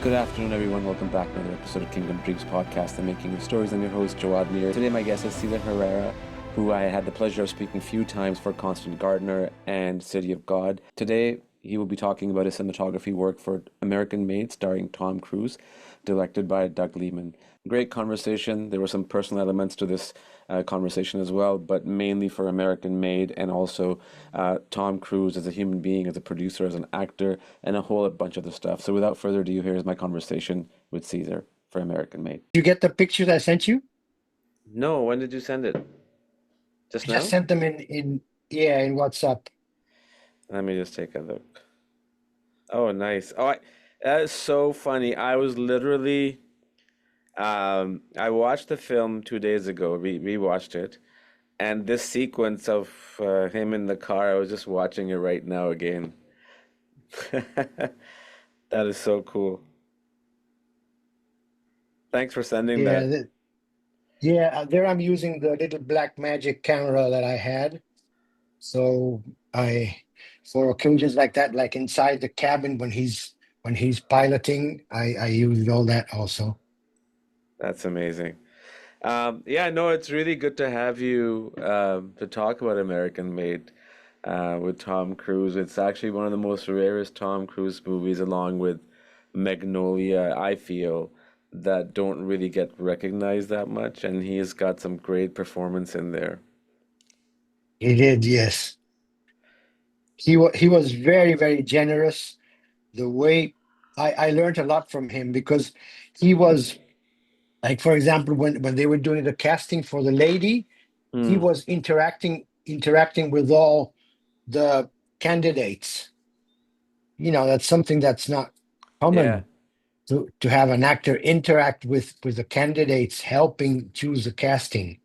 Good afternoon, everyone. Welcome back to another episode of Kingdom Dreams podcast, The Making of Stories. I'm your host, Jawad Mir. Today, my guest is Cesar Herrera, who I had the pleasure of speaking a few times for Constant Gardener and City of God. Today, he will be talking about his cinematography work for American Made, starring Tom Cruise, directed by Doug Liman. Great conversation. There were some personal elements to this conversation as well, but mainly for American Made and also Tom Cruise as a human being, as a producer, as an actor, and a whole bunch of other stuff. So without further ado, here's my conversation with Caesar for American Made. You get the pictures I sent you? No, when did you send it? I Just just now? sent them in WhatsApp. Let me just take a look. Oh, nice. That is so funny. I was literally, I watched the film 2 days ago, rewatched it, and this sequence of him in the car, I was just watching it right now again. That is so cool. Thanks for sending Yeah, that. there I'm using the little Blackmagic camera that I had. So I, for occasions like that, like inside the cabin when he's piloting, I used all that also. That's amazing. Yeah, no, it's really good to have you to talk about American Made with Tom Cruise. It's actually one of the most rarest Tom Cruise movies, along with Magnolia, I feel, that don't really get recognized that much, and he's got some great performance in there. He did, yes. He was very, very generous. The way I learned a lot from him because he was like, for example, when they were doing the casting for the lady, he Hmm. was interacting with all the candidates. That's something that's not Yeah. common to have an actor interact with the candidates, helping choose the casting.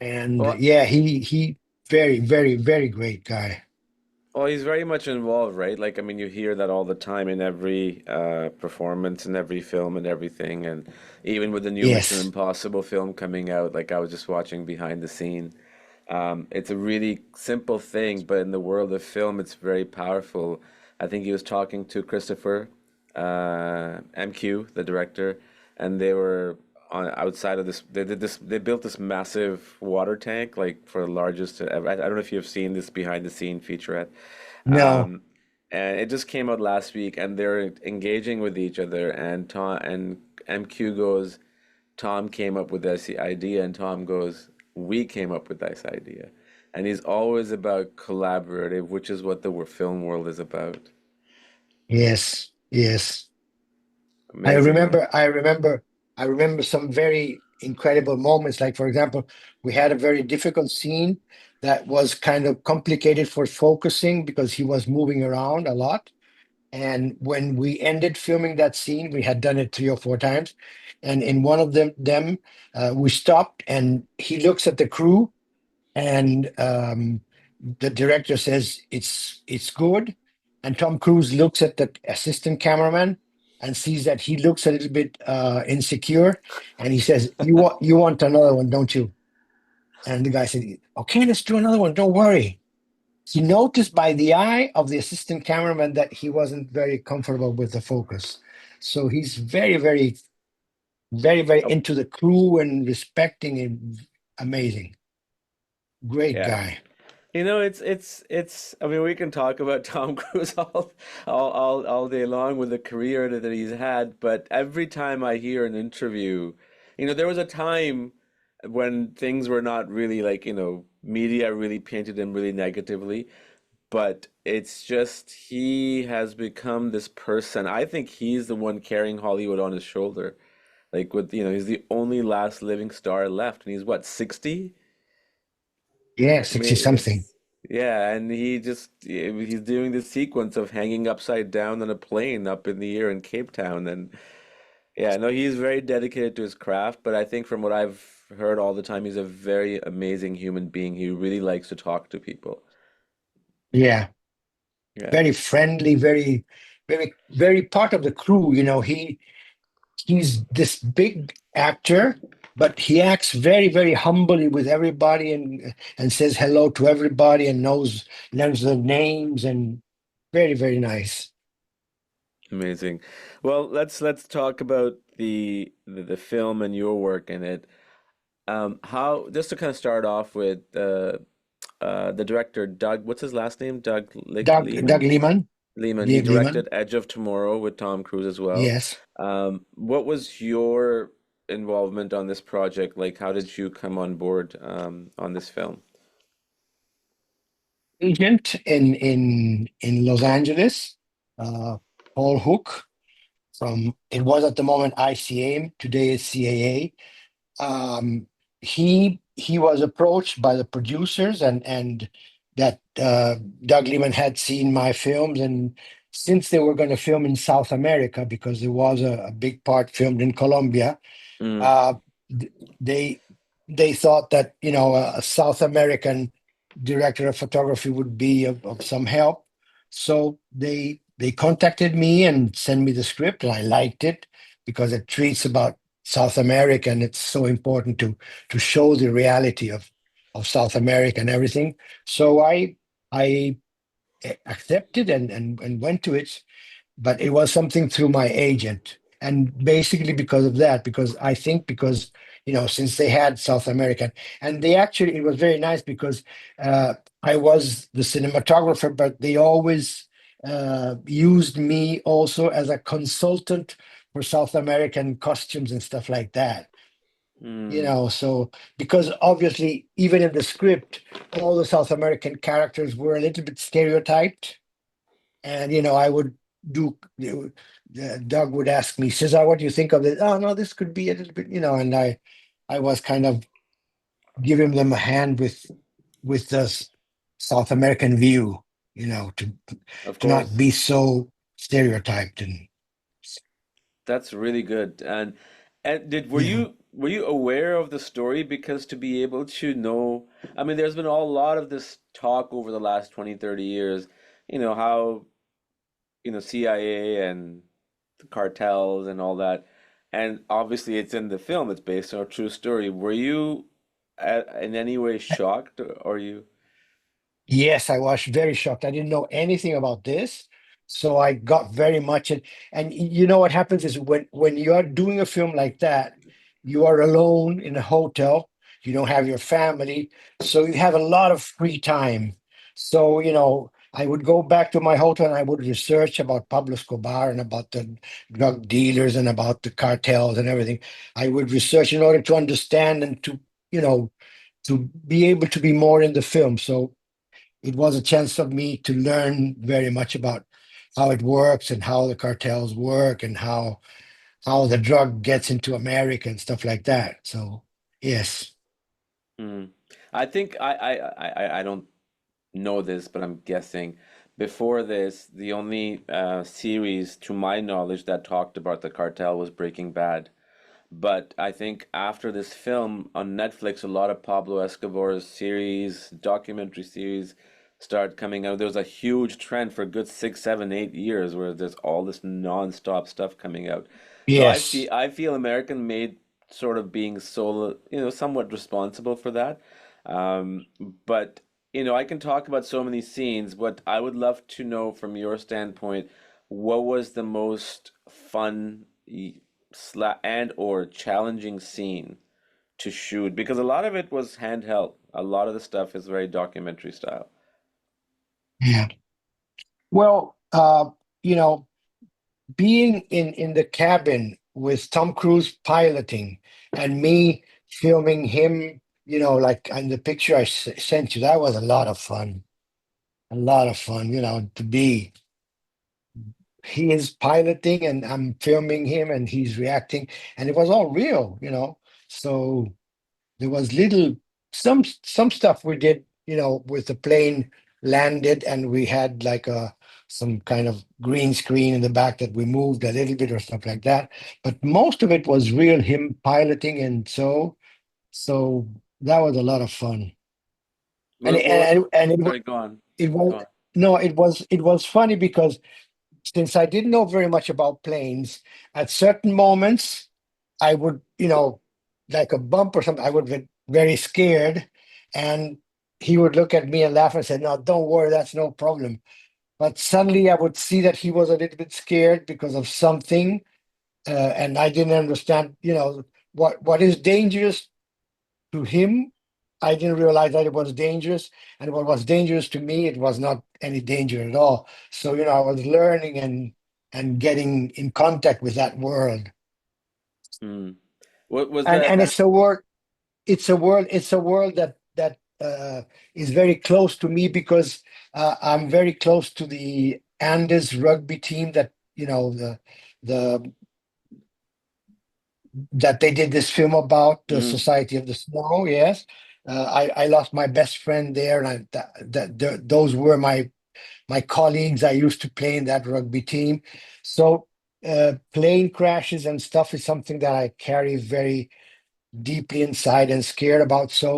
And Well, yeah, he very, very, very great guy. well, he's very much involved, right? Like, I mean, you hear that all the time in every performance, in every film, and everything. And even with the new Mission Yes, Impossible film coming out, like I was just watching behind the scene. It's a really simple thing, but in the world of film, it's very powerful. I think he was talking to Christopher MQ, the director, and they were on outside of this. They did this. They built this massive water tank, like for the largest ever. I don't know if you've seen this behind the scene featurette. no, Um, and it just came out last week, and they're engaging with each other. And Tom and MQ goes, Tom came up with this idea, and Tom goes, we came up with this idea. And he's always about collaborative, which is what the film world is about. yes, yes. I Amazing, man. remember, I remember, I remember some very incredible moments. Like, for example, we had a very difficult scene that was kind of complicated for focusing because he was moving around a lot. And when we ended filming that scene, we had done it 3 or 4 times. And in one of them, we stopped and he looks at the crew and the director says it's good, and Tom Cruise looks at the assistant cameraman and sees that he looks a little bit insecure, and he says, "You want another one, don't you?" And the guy said, "Okay, let's do another one. Don't worry." He noticed by the eye of the assistant cameraman that he wasn't very comfortable with the focus, so he's very, very, very, very Oh, into the crew and respecting it. Amazing, great yeah. guy. It's. I mean, we can talk about Tom Cruise all day long with the career that he's had, but every time I hear an interview, there was a time when things were not really like, media really painted him really negatively, but it's just he has become this person. I think he's the one carrying Hollywood on his shoulder. Like he's the only last living star left, and he's what, 60? Yeah, I 60 mean, something. yeah, and he's doing this sequence of hanging upside down on a plane up in the air in Cape Town, and yeah, no, he's very dedicated to his craft, but I think from what I've heard all the time, he's a very amazing human being. He really likes to talk to people. Yeah, Yeah. very friendly, very, very, very part of the crew. He's this big actor, but he acts very, very humbly with everybody and says hello to everybody and knows their names, and very, very nice. Amazing. Well, let's talk about the film and your work in it. How just to kind of start off with the director Doug, what's his last name? Doug Lehman? Liman, Lehman. He Dave Liman. directed Edge of Tomorrow with Tom Cruise as well. Yes. What was your involvement on this project? Like, how did you come on board on this film? Agent in Los Angeles, uh, Paul Hook from it was at the moment ICA, today is CAA. He was approached by the producers and that Doug Liman had seen my films, and since they were going to film in South America because there was a big part filmed in Colombia, Mm, uh, th- they they thought that a South American director of photography would be of some help. So they contacted me and sent me the script, and I liked it because it treats about South America, and it's so important to show the reality of South America and everything. So I accepted and went to it, but it was something through my agent, and basically because of that, because I think because since they had South American, and they actually, it was very nice because I was the cinematographer, but they always used me also as a consultant for South American costumes and stuff like that. mm, So because obviously even in the script all the South American characters were a little bit stereotyped, and I would do. Doug would ask me, Cesar, what do you think of this? Oh no, this could be a little bit, and I was kind of giving them a hand with the South American view, of to not course. be so stereotyped, and That's really good. And did yeah, were you aware of the story? Because to be able to know, I mean, there's been a lot of this talk over the last 20, 30 years, how, CIA and the cartels and all that. And obviously it's in the film, it's based on a true story. Were you in any way shocked or you? yes, I was very shocked. I didn't know anything about this. So I got very much in. And you know what happens is when you are doing a film like that, you are alone in a hotel, you don't have your family, so you have a lot of free time. So, I would go back to my hotel and I would research about Pablo Escobar and about the drug dealers and about the cartels and everything. I would research in order to understand and you know, to be able to be more in the film. So it was a chance for me to learn very much about how it works and how the cartels work and how the drug gets into America and stuff like that. So yes, Hmm. I think I don't know this, but I'm guessing before this, the only series, to my knowledge, that talked about the cartel was Breaking Bad. But I think after this film on Netflix, a lot of Pablo Escobar's series, documentary series, started coming out. There was a huge trend for a good 6, 7, 8 years where there's all this non-stop stuff coming out. So yes, I feel American made sort of being solo, somewhat responsible for that. Um, but I can talk about so many scenes, but I would love to know from your standpoint, what was the most fun and or challenging scene to shoot? Because a lot of it was handheld. A lot of the stuff is very documentary style. yeah. Well, you know, being in the cabin with Tom Cruise piloting and me filming him, like in the picture I sent you, that was a lot of fun. A lot of fun, to be he is piloting and I'm filming him and he's reacting, and it was all real, So there was little some stuff we did, with the plane landed and we had like a some kind of green screen in the back that we moved a little bit or stuff like that. But most of it was real him piloting, and so that was a lot of fun. And Well, well, and it was sorry, go on. it was Go on. no, it was funny because since I didn't know very much about planes, at certain moments, I would, like a bump or something, I would get very scared. And he would look at me and laugh and say, "No, don't worry, that's no problem." but suddenly I would see that he was a little bit scared because of something, and I didn't understand, what is dangerous to him. I didn't realize that it was dangerous, and what was dangerous to me, it was not any danger at all. So I was learning and getting in contact with that world, Hmm. What was and that? and it's a world that is very close to me because I'm very close to the Andes rugby team that the that they did this film about, the Mm. Society of the Snow. Yes, I lost my best friend there, and those were my colleagues. I used to play in that rugby team, so plane crashes and stuff is something that I carry very deeply inside and scared about. So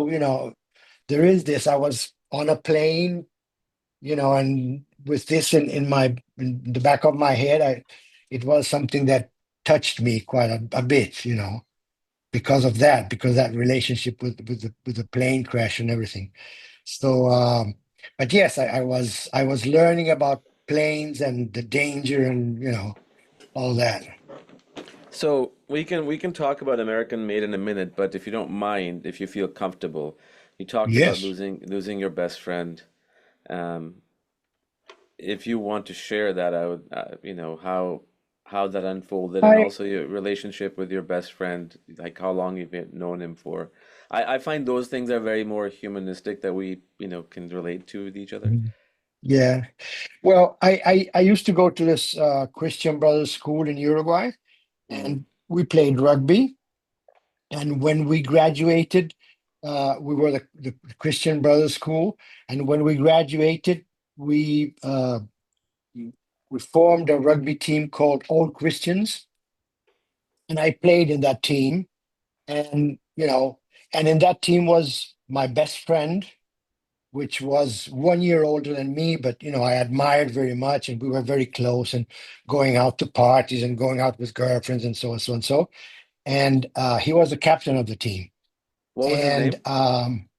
there is this. I was on a plane, and with this in the back of my head, it was something that touched me quite a bit, because that relationship with the plane crash and everything. So, but yes, I was learning about planes and the danger and all that. So we can talk about American Made in a minute, but if you don't mind, if you feel comfortable, you talked about Yes. losing your best friend. Um, if you want to share that, I would, how that unfolded, and I also your relationship with your best friend, like how long you've known him for. I find those things are very more humanistic that we, can relate to with each other. Yeah. Well, I used to go to this Christian Brothers school in Uruguay, Mm. and we played rugby. And when we graduated, we were the Christian Brothers School. And when we graduated, we uh, we formed a rugby team called Old Christians, and I played in that team. And and in that team was my best friend, which was 1 year older than me, but I admired very much, and we were very close, and going out to parties and going out with girlfriends and so and so and so. And he was the captain of the team, What was his and name?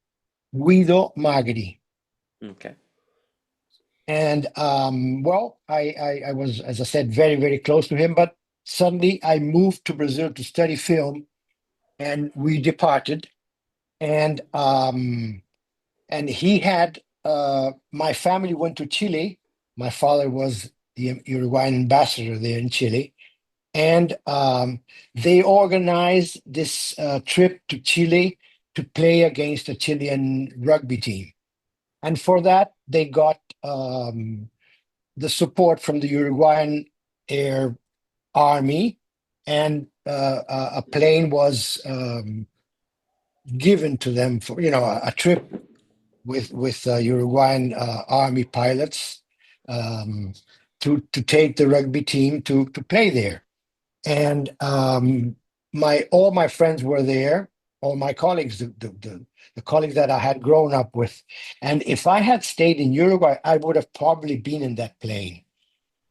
Guido Magri. Okay. And well, I was, as I said, very, very close to him, but suddenly I moved to Brazil to study film, and we departed. And he had my family went to Chile. My father was the Uruguayan ambassador there in Chile, and they organized this trip to Chile to play against a Chilean rugby team. And for that, they got the support from the Uruguayan Air Army, and a plane was given to them for a trip with Uruguayan Army pilots, um, to take the rugby team to play there. And my all my friends were there, all my colleagues, the colleagues that I had grown up with. And if I had stayed in Uruguay, I would have probably been in that plane.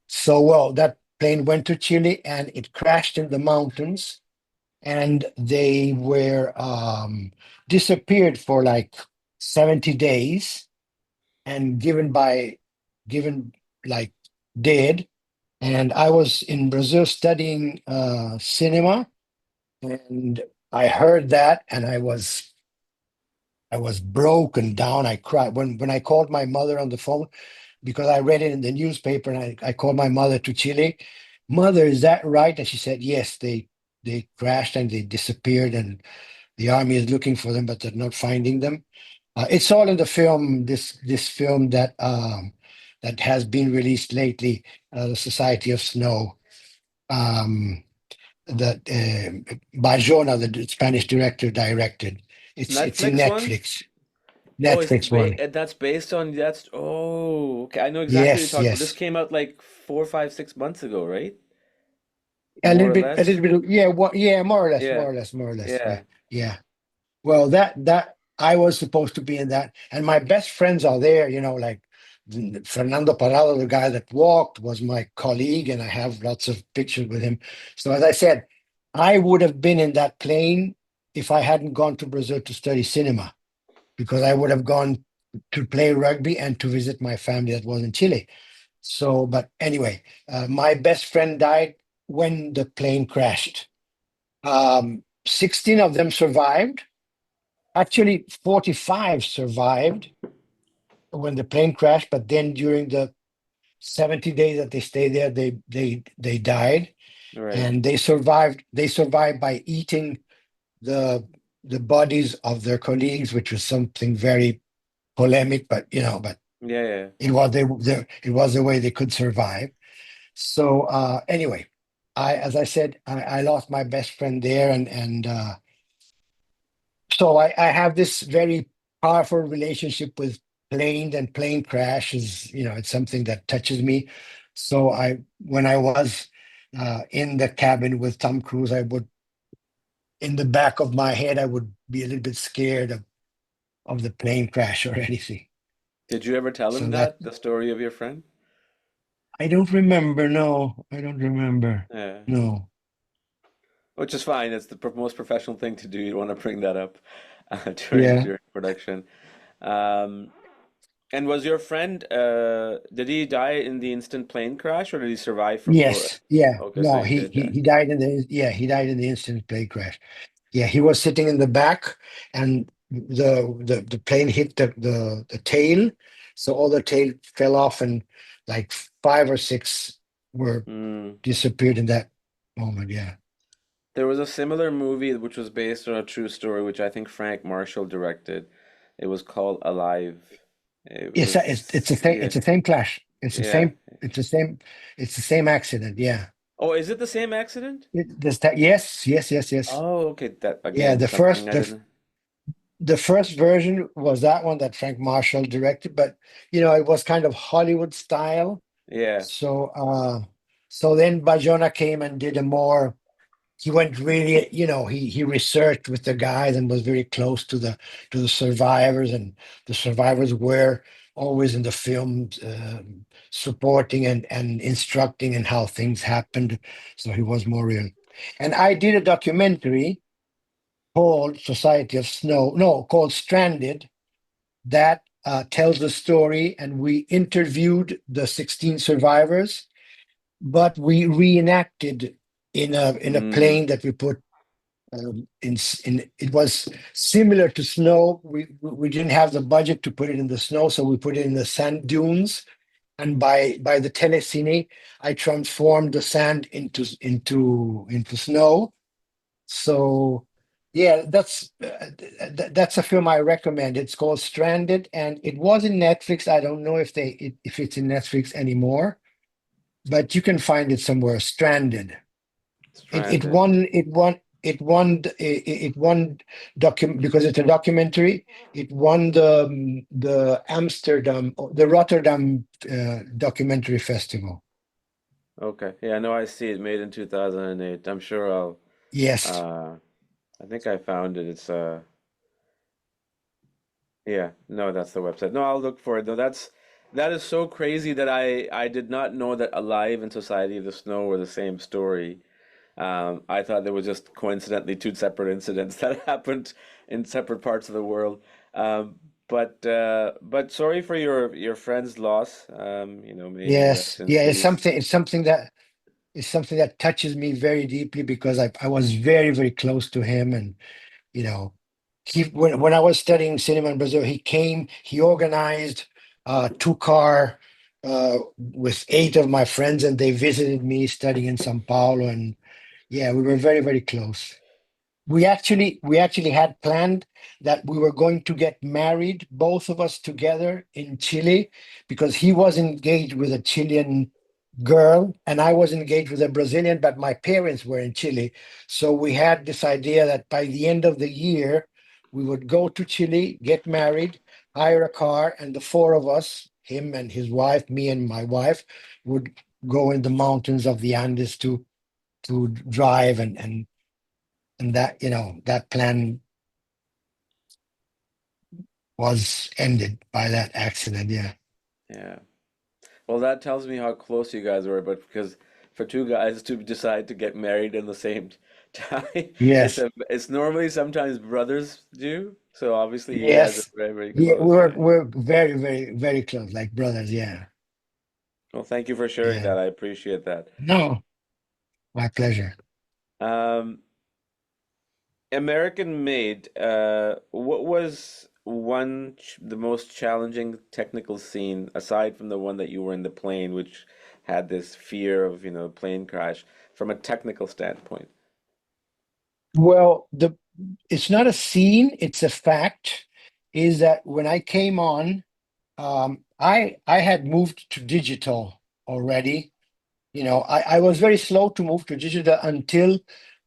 So, well, that plane went to Chile and it crashed in the mountains, and they were disappeared for like 70 days, and given like dead. And I was in Brazil studying cinema, and I heard that, and I was broken down. I cried when I called my mother on the phone, because I read it in the newspaper, and I called my mother to Chile. Mother, is that right? And she said, yes, they crashed and they disappeared, and the army is looking for them, but they're not finding them. It's all in the film, this film that has been released lately, The Society of Snow, that Barjona, the Spanish director, directed. It's in Netflix one? Netflix, Oh, is Netflix it one. that's based on that's oh, okay. I know exactly what you're Yes, talking about. This yes. came out like 4, 5, 6 months ago, right? A More little or bit, a less. little bit. Yeah, yeah, more or less, Yeah. more or less, more or less. Yeah, Yeah. yeah. Well, that I was supposed to be in that, and my best friends are there. Like Fernando Parado, the guy that walked, was my colleague, and I have lots of pictures with him. So, as I said, I would have been in that plane if I hadn't gone to Brazil to study cinema, because I would have gone to play rugby and to visit my family that was in Chile. So, but anyway, my best friend died when the plane crashed. 16 of them survived. Actually, 45 survived when the plane crashed, but then during the 70 days that they stayed there, they died. Right. And they survived by eating the the bodies of their colleagues, which was something very polemic, but but Yeah, yeah. it was the way they could survive. So anyway, as I said, I lost my best friend there, and so I have this very powerful relationship with planes and plane crashes. It's something that touches me. So when I was in the cabin with Tom Cruise, in the back of my head, I would be a little bit scared of the plane crash or anything. Did you ever tell him So that that, the story of your friend? I don't remember. No, I don't remember. Yeah. No. Which is fine. It's the most professional thing to do. You want to bring that up during Yeah. during production. Um, and was your friend, did he die in the instant plane crash or did he survive for four? Yes. Yeah. Okay, so No. he He did he die. he died in the yeah he died in the instant plane crash. Yeah. He was sitting in the back, and the plane hit the tail, so all the tail fell off, and like five or six were Mm. disappeared in that moment. Yeah. There was a similar movie which was based on a true story, which I think Frank Marshall directed. It was called Alive. It Yes. It's the was, same. yeah, It's the same clash. It's the yeah. same. It's the same. It's the same accident. Yeah. Oh, is it the same accident? Yes. Yes. Yes. Yes. Oh, okay. That Yeah. again, The something first I the didn't. the first version was that one that Frank Marshall directed, but it was kind of Hollywood style. Yeah. So then Bajona came and did a more. He went really, he researched with the guys and was very close to the survivors, and the survivors were always in the film, supporting and instructing and how things happened. So he was more real. And I did a documentary called Society of Snow, no, called Stranded, that tells the story, and we interviewed the 16 survivors, but we reenacted in a Mm, plane that we put in. It was similar to snow. We didn't have the budget to put it in the snow, so we put it in the sand dunes. And by the telecine, I transformed the sand into snow. So yeah, that's a film I recommend. It's called Stranded, and it was in Netflix. I don't know if it's in Netflix anymore, but you can find it somewhere. Stranded. It Stranded. won it won it won it won because it's a documentary. It won the Rotterdam documentary festival. Okay. Yeah, no, I see it made in 2008. I'm sure I'll Yes. uh I think I found it. It's yeah, no, that's the website. No, I'll look for it though. That is so crazy that I did not know that Alive and Society of the Snow were the same story. I thought there was just coincidentally two separate incidents that happened in separate parts of the world. But sorry for your friend's loss. May he rest Yes. in Yeah. It's peace. something. It's something that touches me very deeply because I was very, very close to him. And you know when I was studying cinema in Brazil, he organized a two-car with eight of my friends, and they visited me studying in Sao Paulo. And yeah, we were very, very close. We actually had planned that we were going to get married, both of us together in Chile, because he was engaged with a Chilean girl and I was engaged with a Brazilian, but my parents were in Chile. So we had this idea that by the end of the year, we would go to Chile, get married, hire a car, and the four of us, him and his wife, me and my wife, would go in the mountains of the Andes to drive, and that plan was ended by that accident. Yeah. Yeah. Well, that tells me how close you guys were, but because for two guys to decide to get married in the same time, Yes. it's normally sometimes brothers do. So obviously you guys are Yes. very, very Yeah, close. we're Yeah. we're very, very, very close, like brothers. Yeah. Well, thank you for sharing Yeah. that. I appreciate that. No, my pleasure. Um, American made, what was the most challenging technical scene aside from the one that you were in the plane, which had this fear of, plane crash from a technical standpoint? Well, it's not a scene, it's a fact, is that when I came on, I had moved to digital already. I was very slow to move to digital until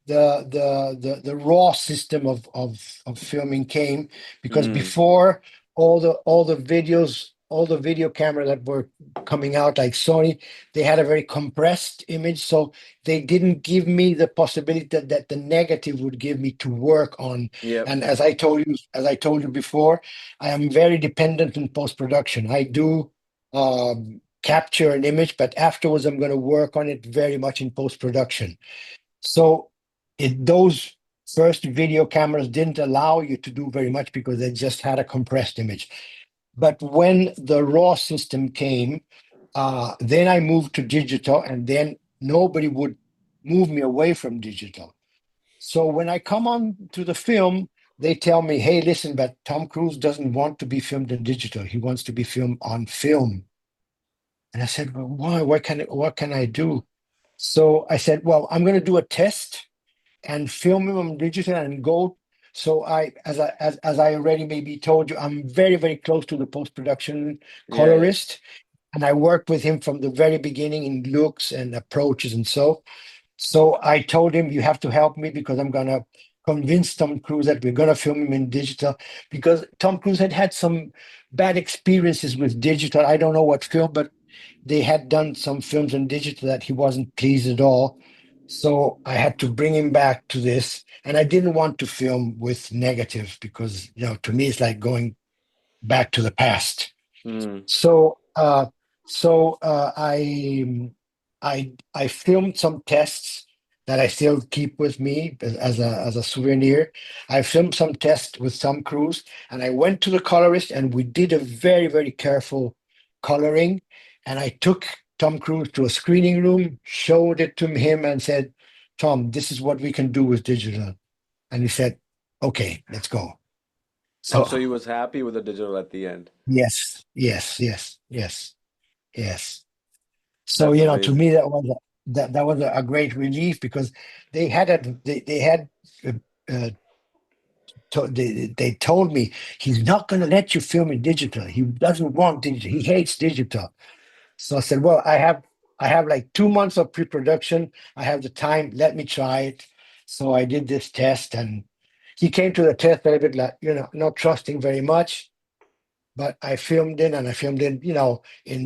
the raw system of filming came, because Mm, before all the video cameras that were coming out like Sony, they had a very compressed image, so they didn't give me the possibility that the negative would give me to work on. yep. And as I told you before, I am very dependent in post-production. I do capture an image, but afterwards I'm going to work on it very much in post production. So those first video cameras didn't allow you to do very much because they just had a compressed image. But when the raw system came, then I moved to digital, and then nobody would move me away from digital. So when I come on to the film, they tell me, "Hey, listen, but Tom Cruise doesn't want to be filmed in digital. He wants to be filmed on film." And I said, "Well, why? What can I do?" So I said, "Well, I'm going to do a test and film him on digital and go." So as I already maybe told you, I'm very, very close to the post-production Yeah, yeah. colorist. And I worked with him from the very beginning in looks and approaches and so I told him, "You have to help me because I'm going to convince Tom Cruise that we're going to film him in digital," because Tom Cruise had had some bad experiences with digital. I don't know what film, but they had done some films in digital that he wasn't pleased at all. So I had to bring him back to this. And I didn't want to film with negative because, to me, it's like going back to the past. Mm. So I filmed some tests that I still keep with me as a souvenir. I filmed some tests with Tom Cruise, and I went to the colorist, and we did a very, very careful coloring. And I took Tom Cruise to a screening room, showed it to him, and said, "Tom, this is what we can do with digital." And he said, "Okay, let's go." Oh, So so you was happy with the digital at the end. yes, yes, yes, yes, yes. So That's to amazing. me that was a great relief because they had uh, uh, they told me he's not going to let you film in digital. He doesn't want digital. He hates digital. So I said, "Well, I have like 2 months of pre-production. I have the time. Let me try it." So I did this test, and he came to the test a little bit like not trusting very much. But I filmed in, and I filmed in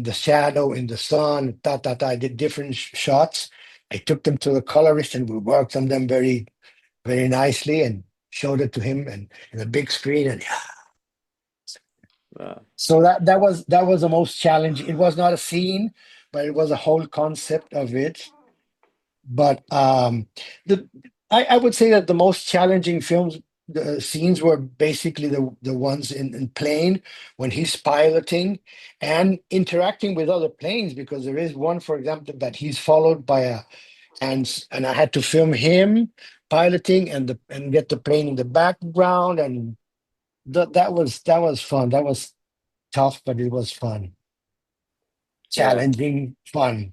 the shadow, in the sun, I did different shots. I took them to the colorist, and we worked on them very, very nicely and showed it to him and in a big screen. And Uh, so that was the most challenging. It was not a scene, but it was a whole concept of it. But the I would say that the most challenging the scenes were basically the ones in plane when he's piloting and interacting with other planes, because there is one, for example, that he's followed by and I had to film him piloting and get the plane in the background, and that was fun. That was tough, but it was fun, yeah. challenging, fun.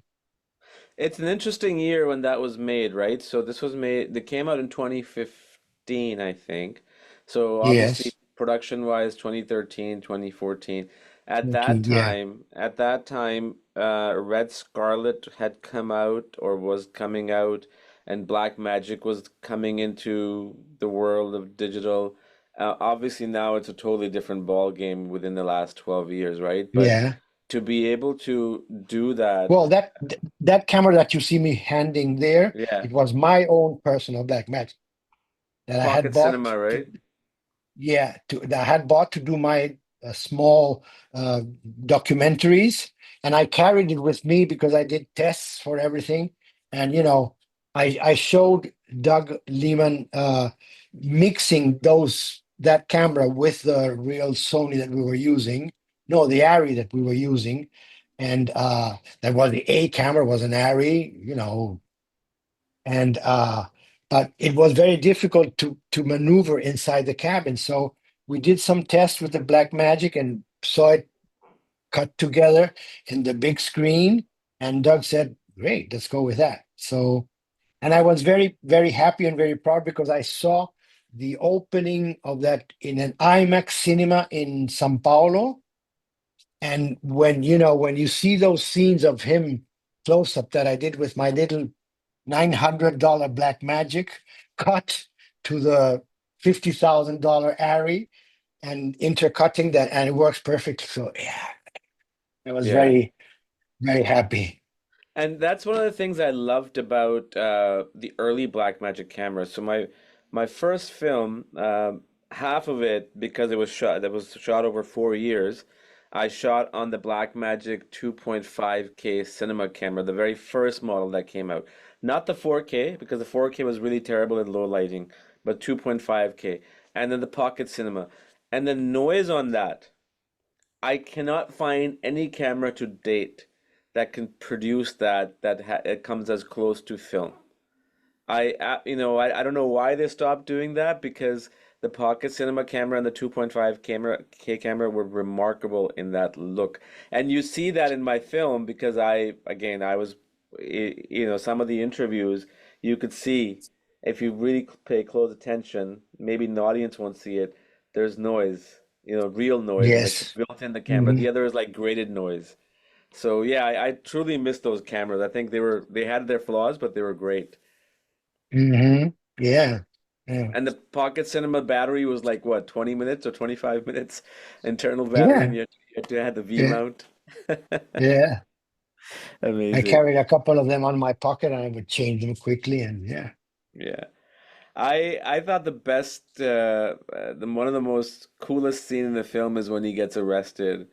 It's an interesting year when that was made, right? So this was made, they came out in 2015, I think. So obviously Yes, production wise 2013, 2014. At that 14, yeah, time, Red Scarlet had come out or was coming out, and Blackmagic was coming into the world of digital. Obviously now it's a totally different ball game within the last 12 years, right? But yeah. to be able to do that, Well, that camera that you see me handing there, yeah. it was my own personal Blackmagic that I had Pocket bought cinema, to, right? yeah, that I had bought to do my small uh, documentaries, and I carried it with me because I did tests for everything. And I showed Doug Liman mixing that camera with the real Sony that we were using, no, the Arri that we were using, and that was the A camera, was an Arri, and but it was very difficult to maneuver inside the cabin. So we did some tests with the Blackmagic and saw it cut together in the big screen. And Doug said, "Great, let's go with that." So, and I was very, very happy and very proud because I saw the opening of that in an IMAX cinema in São Paulo. And when you see those scenes of him close up that I did with my little $900 Blackmagic cut to the $50,000 Arri and intercutting that, and it works perfectly. So yeah, I was Yeah. very, very happy. And that's one of the things I loved about the early Blackmagic cameras. So my first film, half of it because it was shot over 4 years. I shot on the Blackmagic 2.5K cinema camera, the very first model that came out. Not the 4K because the 4K was really terrible in low lighting, but 2.5K, and then the pocket cinema, and the noise on that. I cannot find any camera to date that can produce that it comes as close to film. I don't know why they stopped doing that because the pocket cinema camera and the 2.5 camera were remarkable in that look. And you see that in my film because I was some of the interviews you could see if you really pay close attention, maybe the audience won't see it. There's noise, real noise like Yes. built in the camera. Hmm. The other is like grated noise. So yeah, I truly miss those cameras. I think they had their flaws, but they were great. Hmm. Yeah. Yeah. And the pocket cinema battery was like what, 20 minutes or 25 minutes internal battery, and Yeah. you had to have the V Yeah. mount. Yeah. I Amazing. carried a couple of them on my pocket and I would change them quickly. And yeah. Yeah. I thought the best one of the most coolest scene in the film is when he gets arrested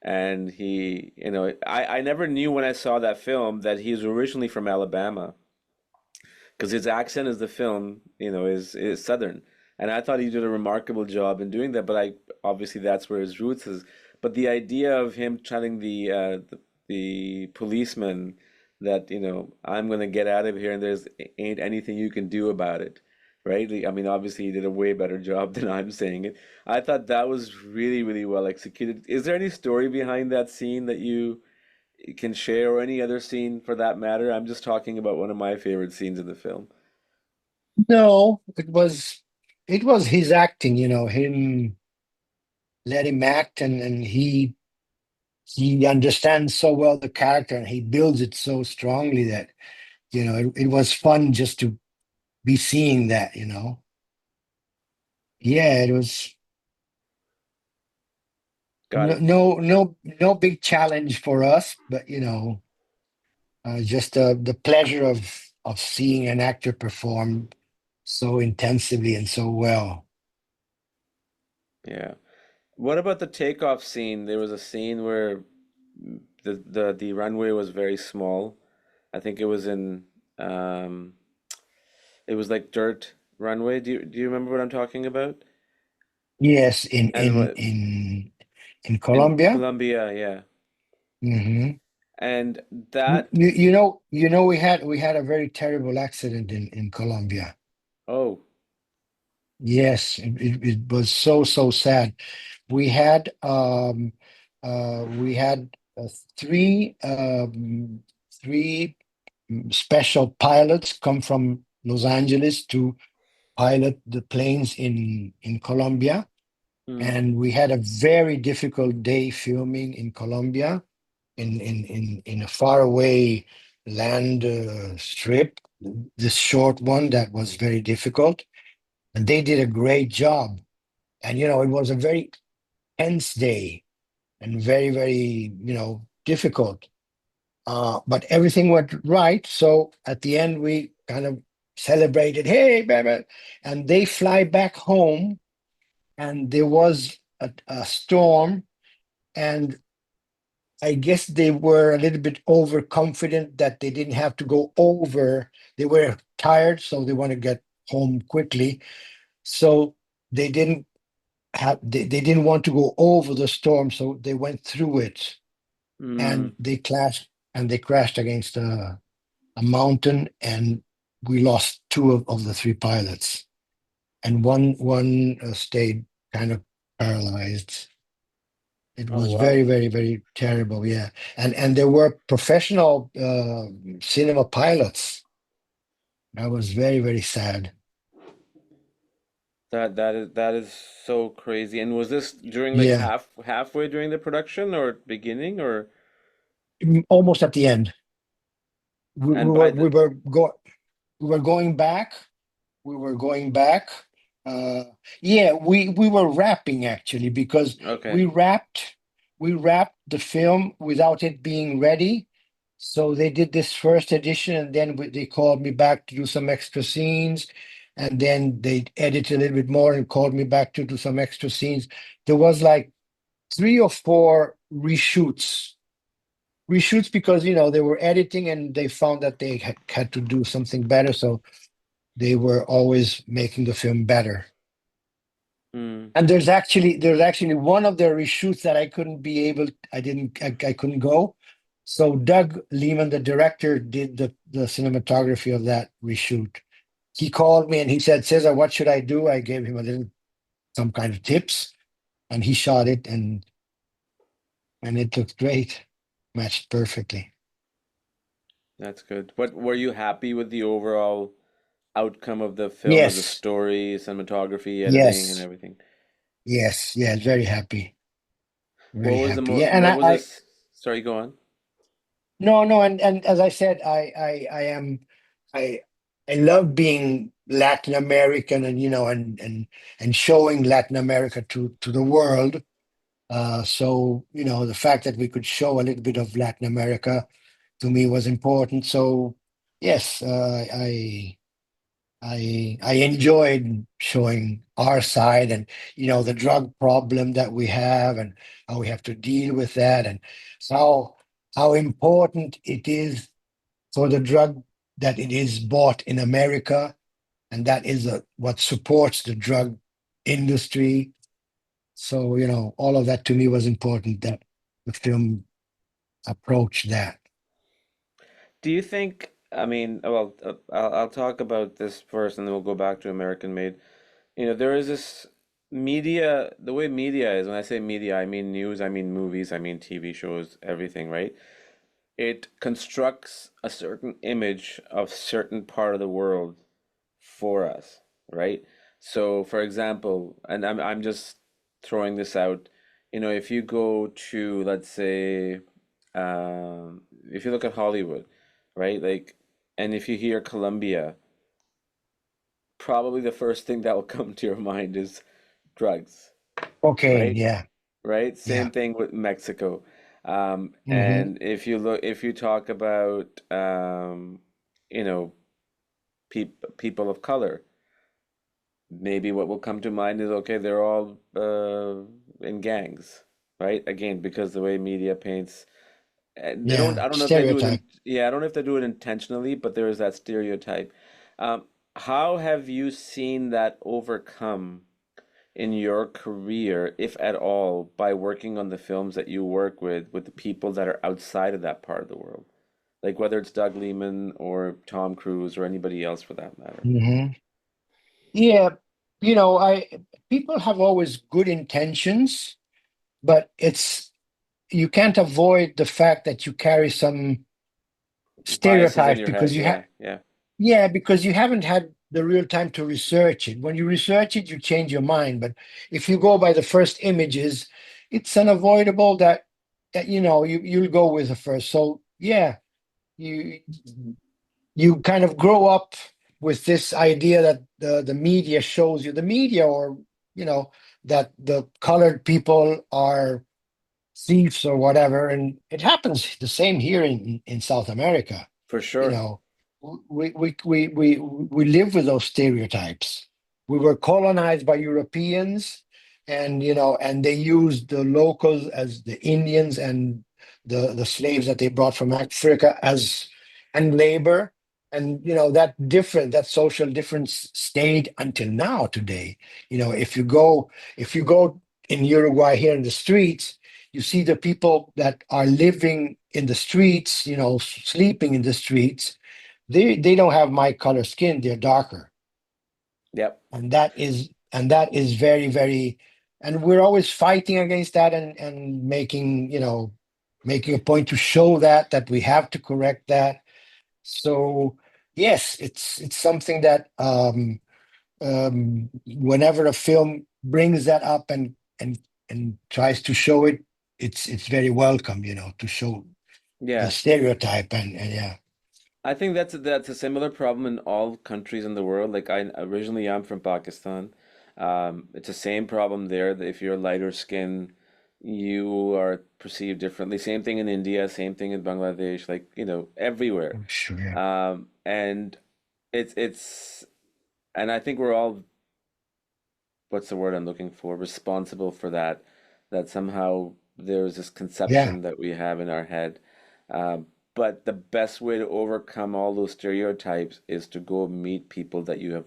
and I never knew when I saw that film that he's originally from Alabama. Because his accent as the film, is Southern, and I thought he did a remarkable job in doing that. But obviously that's where his roots is. But the idea of him telling the policeman that I'm gonna get out of here and there's ain't anything you can do about it, right? I mean, obviously he did a way better job than I'm saying it. I thought that was really, really well executed. Is there any story behind that scene that you can share, or any other scene for that matter? I'm just talking about one of my favorite scenes in the film. No, it was his acting, him let him act, and he understands so well the character and he builds it so strongly that it was fun just to be seeing that. Yeah, it was Got no it. no no no big challenge for us, but just the pleasure of seeing an actor perform so intensively and so well. Yeah. What about the takeoff scene? There was a scene where the runway was very small. I think um it was like dirt runway. Do you remember what I'm talking about? Yes, in And in what in in in Colombia. Colombia, yeah. Hmm. And You, that you you know you know we had a very terrible accident in Colombia. oh, Yes, it was so sad. We had we had three three special pilots come from Los Angeles to pilot the planes in Colombia, mm, and we had a very difficult day filming in Colombia in a faraway land strip, this short one that was very difficult, and they did a great job. And it was a very tense day and very, very, difficult. But everything went right. So at the end, we kind of celebrated, hey, baby. And they fly back home, and there was a storm. And I guess they were a little bit overconfident that they didn't have to go over. They were tired, so they want to get home quickly. So they didn't want to go over the storm, so they went through it. and Mm. they crashed against a mountain, and we lost two of the three pilots, and one stayed kind of paralyzed. It Oh was wow. very terrible. Yeah, and there were professional cinema pilots. That was very sad. That is so crazy. And was this during like Yeah, halfway during the production or beginning or almost at the end. We, and we by were the we were going back. We were going back. Uh, yeah, we were wrapping actually, because okay. we wrapped we wrapped the film without it being ready. So they did this first edition, and then they called me back to do some extra scenes, and then they edited a little bit more and called me back to do some extra scenes. There was like three or four reshoots because they were editing and they found that they had to do something better, so they were always making the film better. Mm. And there's actually one of the reshoots that I couldn't go. So Doug Liman, the director, did the cinematography of that reshoot. He called me and he said, Cesar, what should I do? I gave him a little some kind of tips, and he shot it, and it looked great. Matched perfectly. That's good. What were you happy with the overall outcome of the film as a Yes, story, cinematography, editing, and yes, everything? yes, very happy. What Very was the happy. mo Yeah, and what was I this? Sorry, go on. no, and as I said, I I love being Latin American, and and showing Latin America to the world. So the fact that we could show a little bit of Latin America to me was important. So yes, I enjoyed showing our side, and the drug problem that we have, and how we have to deal with that, and how how important it is for the drug that it is bought in America, and that is what supports the drug industry. So all of that to me was important, that the film approached that. Do you think, I mean, well, I'll talk about this first and then we'll go back to American Made. There is this media, the way media is, when I say media, I mean news, I mean movies, I mean TV shows, everything, right? It constructs a certain image of certain part of the world for us, right? So, for example, and I'm just throwing this out, if you go to, let's say, if you look at Hollywood, right? Like, and if you hear Colombia, probably the first thing that will come to your mind is drugs, Cocaine, right? yeah, Right? yeah. Same thing with Mexico. Hmm. And if you talk about, you know, people of color, maybe what will come to mind is okay, they're all in gangs, right? Again, because the way media paints, they don't. Yeah, I don't know if they do it. stereotype. Yeah, I don't know if they do it intentionally, but there is that stereotype. Um, how have you seen that overcome in your career, if at all, by working on the films that you work with the people that are outside of that part of the world? Like whether it's Doug Liman or Tom Cruise or anybody else for that matter. Hmm. Yeah, I people have always good intentions, but you can't avoid the fact that you carry some Biases in stereotypes, your because head, yeah, yeah, because you haven't had the real time to research it. When you research it, you change your mind. But if you go by the first images, it's unavoidable that you'll go with the first. So yeah, you you kind of grow up with this idea that the media shows you, the media, or you know that the colored people are thieves or whatever, and it happens the same here in South America. for you sure. know we live with those stereotypes. We were colonized by Europeans, and they used the locals as the Indians, and the slaves that they brought from Africa as and labor. And that social difference stayed until now today. If you go in Uruguay, here in the streets, You see the people that are living in the streets, sleeping in the streets. They don't have my color skin. They're darker, Yep. and that is very, very. And we're always fighting against that, and making a point to show that we have to correct that. So yes, it's something that whenever a film brings that up and tries to show it, it's very welcome, to show the Yeah. stereotype, and yeah. I think that's a similar problem in all countries in the world. Like I originally am from Pakistan. It's the same problem there that if you're lighter skin, you are perceived differently. Same thing in India, same thing in Bangladesh, like, everywhere. I'm sure, yeah. And it's and I think we're all, what's the word I'm looking for, responsible for that, that somehow there's this Yeah, conception that we have in our head. But the best way to overcome all those stereotypes is to go meet people that you have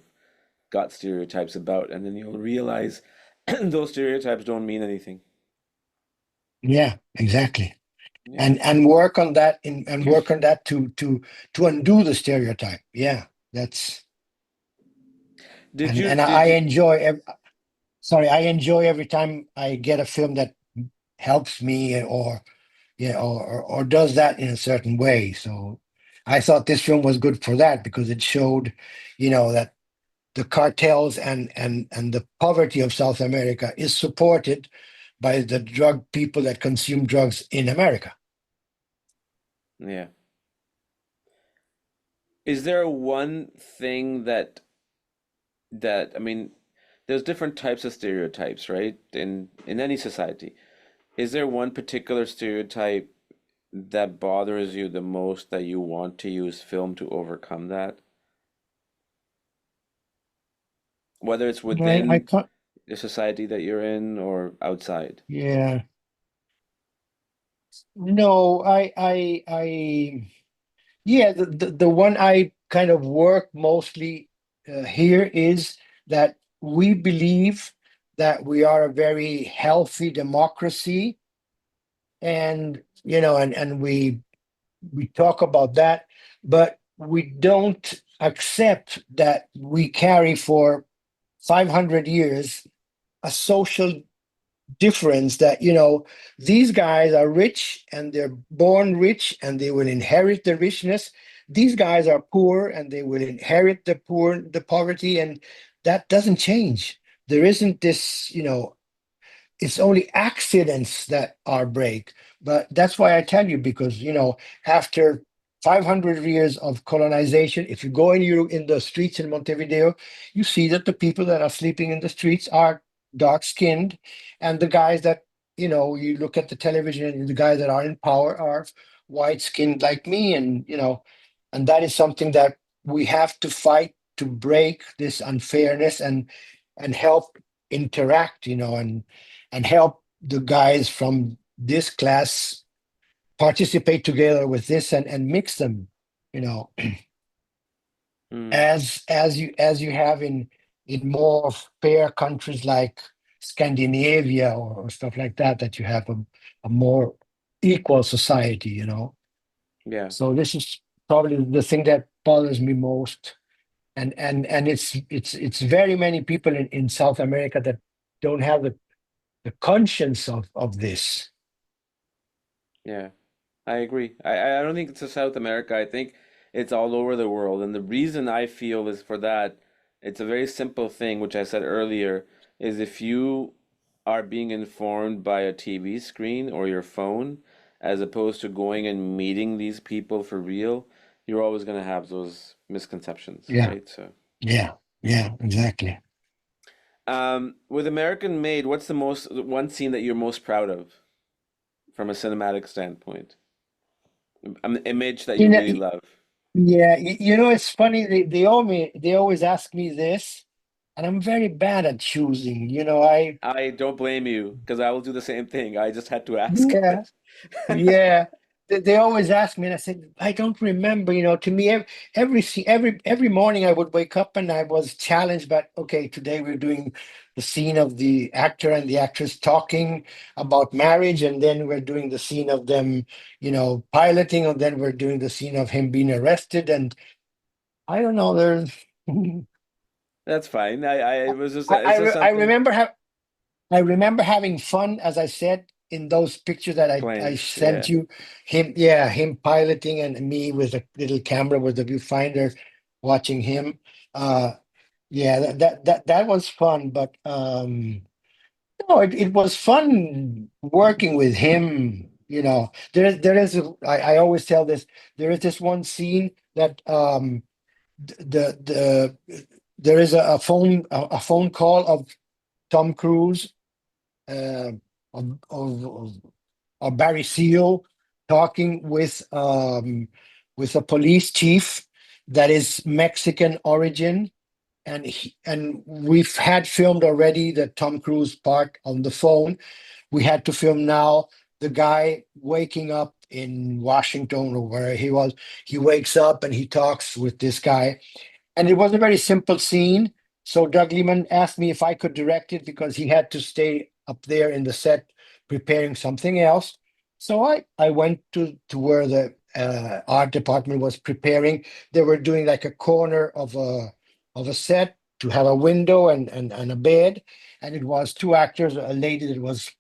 got stereotypes about, and then you'll realize those stereotypes don't mean anything. yeah, exactly. Yeah. And work on that, and work on that to undo the stereotype. Yeah, that's. Did and you and did I you enjoy sorry, I enjoy every time I get a film that helps me, or yeah, or does that in a certain way. So I thought this film was good for that, because it showed, that the cartels and the poverty of South America is supported by the drug people that consume drugs in America. yeah. Is there one thing that I mean, there's different types of stereotypes, right? In any society. Is there one particular stereotype that bothers you the most that you want to use film to overcome that? Whether it's I within can't. the society that you're in or outside. Yeah. No, I yeah, the one I kind of work mostly here is that we believe that we are a very healthy democracy, and we talk about that, but we don't accept that we carry for 500 years a social difference, that these guys are rich and they're born rich and they will inherit the richness. These guys are poor and they will inherit the poverty, and that doesn't change. There isn't this, it's only accidents that are break. But that's why I tell you, because after 500 years of colonization, if you go in the streets in Montevideo, you see that the people that are sleeping in the streets are dark skinned, and the guys that, you look at the television, and the guys that are in power are white skinned like me. And that is something that we have to fight to break this unfairness, and help interact, and help the guys from this class participate together with this, and mix them, you know Mm, as you have in more fair countries like Scandinavia, or stuff like that you have a more equal society, yeah, so this is probably the thing that bothers me most. And it's very many people in South America that don't have the conscience of this. yeah. I agree. I don't think it's a South America. I think it's all over the world. And the reason I feel is for that, it's a very simple thing, which I said earlier, is if you are being informed by a TV screen or your phone, as opposed to going and meeting these people for real, you're always going to have those misconceptions, Yeah, right? So, yeah, yeah, exactly. with American Made, what's one scene that you're most proud of from a cinematic standpoint? An image that You you know, really love? yeah, it's funny. They always ask me this, and I'm very bad at choosing. I don't blame you because I will do the same thing. I just had to ask. Yeah, yeah. they always ask me, and I said, I don't remember. To me, every morning I would wake up and I was challenged. But okay, today we're doing the scene of the actor and the actress talking about marriage, and then we're doing the scene of them, piloting, and then we're doing the scene of him being arrested. And I don't know. There's, That's fine. I it was just I, I, it's just re- I something remember I remember having fun, as I said, in those pictures that I planes. sent Yeah, you. Him piloting and me with a little camera with the viewfinder watching him. Uh, yeah, that was fun. But no, it was fun working with him. I always tell this. There is this one scene that there is a phone call of Tom Cruise, uh, of Barry Seal talking with a police chief that is Mexican origin, and we've had filmed already the Tom Cruise part on the phone. We had to film now the guy waking up in Washington or where he was. He wakes up and he talks with this guy, and it was a very simple scene. So Doug Liman asked me if I could direct it because he had to stay up there in the set preparing something else. So I went to where the art department was preparing. They were doing like a corner of a set to have a window and a bed. And it was two actors, a lady that was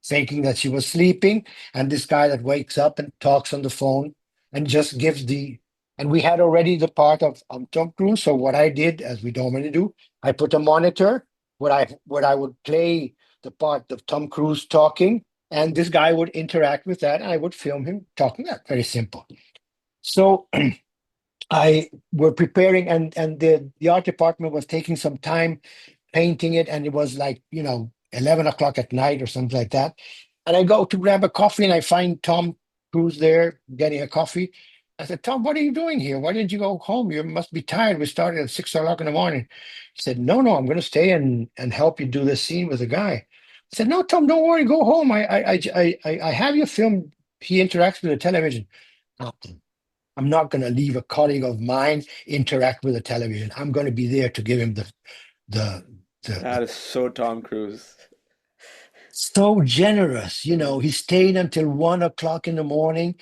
faking that she was sleeping, and this guy that wakes up and talks on the phone and just gives the and we had already the part of Tom Cruise. So what I did, as we normally do, I put a monitor where I would play the part of Tom Cruise talking, and this guy would interact with that, and I would film him talking. That very simple. So I were preparing, and the art department was taking some time painting it, and it was like 11 o'clock at night or something like that. And I go to grab a coffee, and I find Tom Cruise there getting a coffee. I said, Tom, what are you doing here? Why didn't you go home? You must be tired. We started at 6 o'clock in the morning. He said, No, no, I'm going to stay and help you do this scene with the guy. I said, No, Tom, don't worry, go home. I have your film. He interacts with the television. "No, I'm not going to leave a colleague of mine interact with the television. I'm going to be there to give him the that the is so Tom Cruise. so generous. He stayed until 1 o'clock in the morning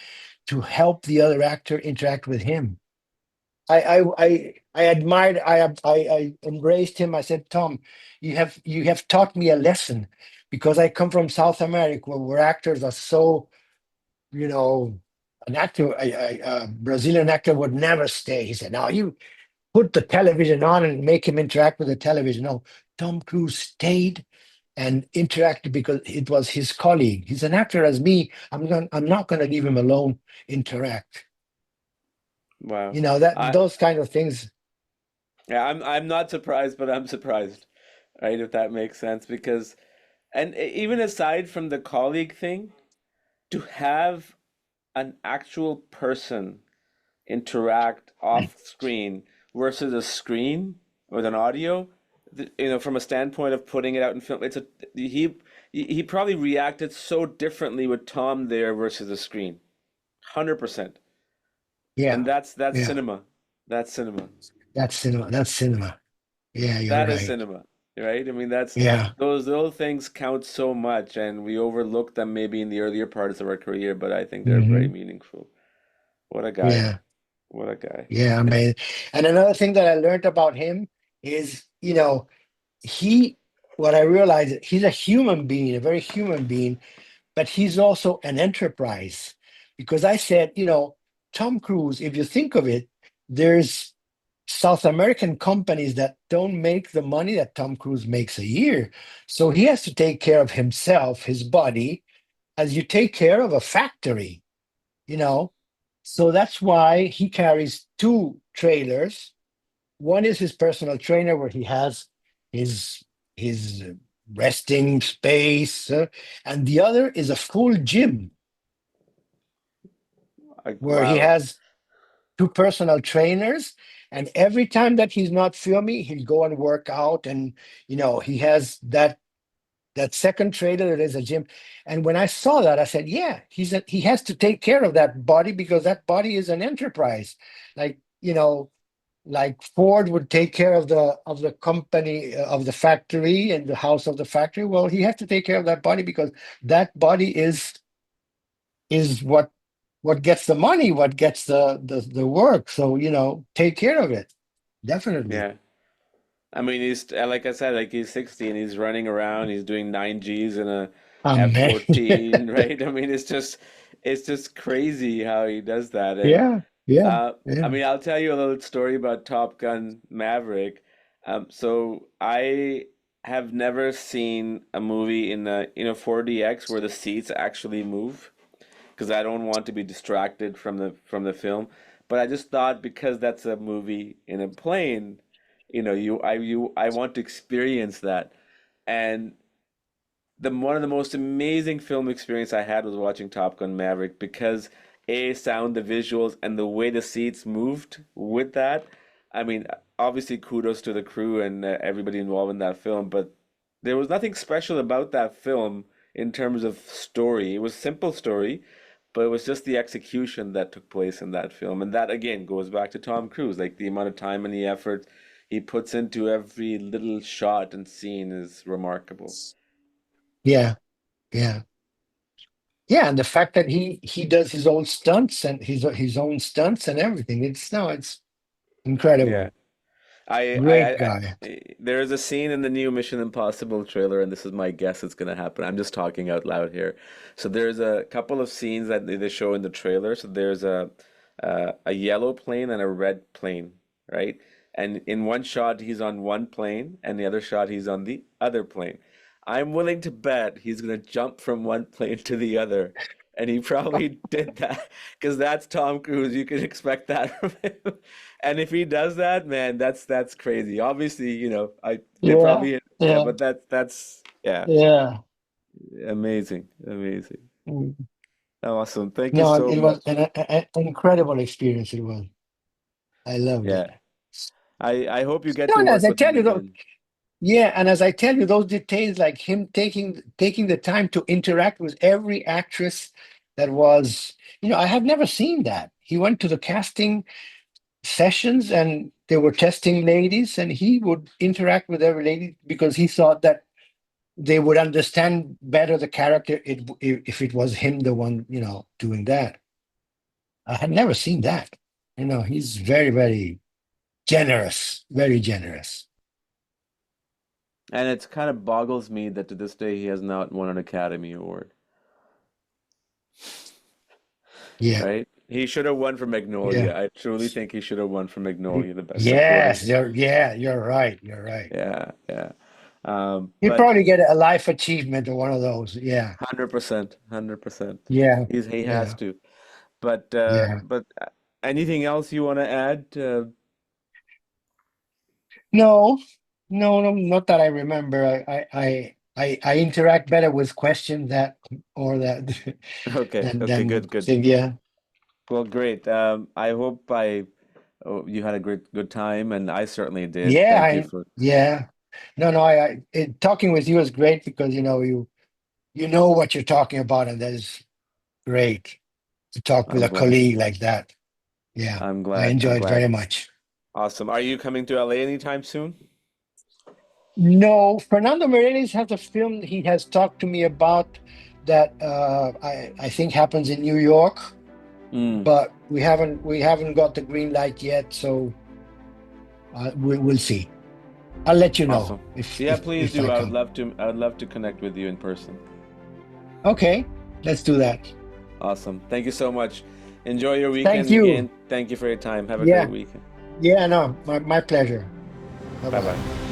to help the other actor interact with him. I admired, I embraced him. I said, Tom, you have taught me a lesson because I come from South America where actors are so, you know, an actor, a Brazilian actor would never stay. He said, No, you put the television on and make him interact with the television. No, Tom Cruise stayed and interacted because it was his colleague. He's an actor as me. I'm not going to leave him alone. Interact. Wow. That I those kind of things. Yeah, I'm not surprised, but I'm surprised, right? If that makes sense, because even aside from the colleague thing, to have an actual person interact off screen versus a screen with an audio, from a standpoint of putting it out in film, he probably reacted so differently with Tom there versus a screen, 100%. And Yeah, that's yeah. cinema. That's cinema. That's cinema. That's cinema. Yeah, you're That is right. cinema, right? I mean, that's Yeah, those little things count so much, and we overlook them maybe in the earlier parts of our career, but I think they're very hmm meaningful. What a guy. yeah, What a guy. yeah. I mean, and another thing that I learned about him is, he. What I realized, he's a human being, a very human being, but he's also an enterprise. Because I said, Tom Cruise, if you think of it, there's South American companies that don't make the money that Tom Cruise makes a year. So he has to take care of himself, his body, as you take care of a factory, you know. So that's why he carries two trailers. One is his personal trainer where he has his his resting space, and the other is a full gym Like, where he wow. has two personal trainers, and every time that he's not filming he'll go and work out, and he has that that second trailer, there's a gym. And when I saw that, I said, yeah, he has to take care of that body because that body is an enterprise. Like, like Ford would take care of the company, of the factory and the house of the factory. Well, he has to take care of that body because that body is what gets the money, what gets the work. So, take care of it. Definitely. Yeah. I mean, he's like I said, like he's 60 and he's running around. He's doing 9 Gs in a Amen. F-14, right? I mean, it's just crazy how he does that. And Yeah, yeah. I Yeah. mean, I'll tell you a little story about Top Gun Maverick. So I have never seen a movie in a 4DX where the seats actually move because I don't want to be distracted from the film. But I just thought because that's a movie in a plane, I want to experience that. And the one of the most amazing film experience I had was watching Top Gun Maverick because sound, the visuals, and the way the seats moved with that. I mean, obviously kudos to the crew and everybody involved in that film, but there was nothing special about that film in terms of story. It was simple story, but it was just the execution that took place in that film, and that again goes back to Tom Cruise. Like the amount of time and the effort he puts into every little shot and scene is remarkable. Yeah, yeah. Yeah, and the fact that he does his own stunts and his own stunts and everything. It's Yeah. incredible. Great guy. There is a scene in the new Mission Impossible trailer, and this is my guess it's going to happen. I'm just talking out loud here. So there's a couple of scenes that they show in the trailer. So there's a yellow plane and a red plane, right? And in one shot he's on one plane, and the other shot he's on the other plane. I'm willing to bet he's going to jump from one plane to the other. And he probably did that because that's Tom Cruise. You can expect that from him. And if he does that, man, that's crazy. Obviously, I they Yeah, probably yeah, yeah, but that's yeah, yeah. amazing, amazing, Mm. awesome. Thank you No, so it was much. an incredible experience. It was. I loved Yeah, it. I hope you get No, to and as work I with him tell you those, again. yeah, and as I tell you those details, like him taking the time to interact with every actress that was, I have never seen that. He went to the casting sessions and they were testing ladies, and he would interact with every lady because he thought that they would understand better the character if it was him the one, doing that. I had never seen that. He's very, very generous, very generous. And it's kind of boggles me that to this day he has not won an Academy Award, Yeah, right? He should have won for yeah. Magnolia. I truly think he should have won for Magnolia, the best supporting. Yes, you're right. You're right. Yeah, yeah. He'd But probably get a life achievement or one of those. Yeah, 100%, 100%. yeah, He has yeah, to. But yeah. anything else you want to add? No, no, no, not that I remember. I interact better with questions that or that Okay, okay, than good, good. saying, yeah. Well, great. I hope you had a good time, and I certainly did. Yeah, Thank you for. yeah. No, no, talking with you is great because you know what you're talking about, and that is great to talk with I'm a glad. colleague like that. Yeah, I'm I glad. I'm enjoyed glad. very much. Awesome. Are you coming to LA anytime soon? No, Fernando Meirelles has a film he has talked to me about that I think happens in New York, Mm, but we haven't got the green light yet, so we'll see. I'll let you know awesome. if Yeah, if please if do. I come. I would love to connect with you in person. Okay, let's do that. Awesome. Thank you so much. Enjoy your Thank weekend you. again. Thank you for your time. Have a great Yeah, weekend. yeah, no, my pleasure. Bye Bye bye. bye.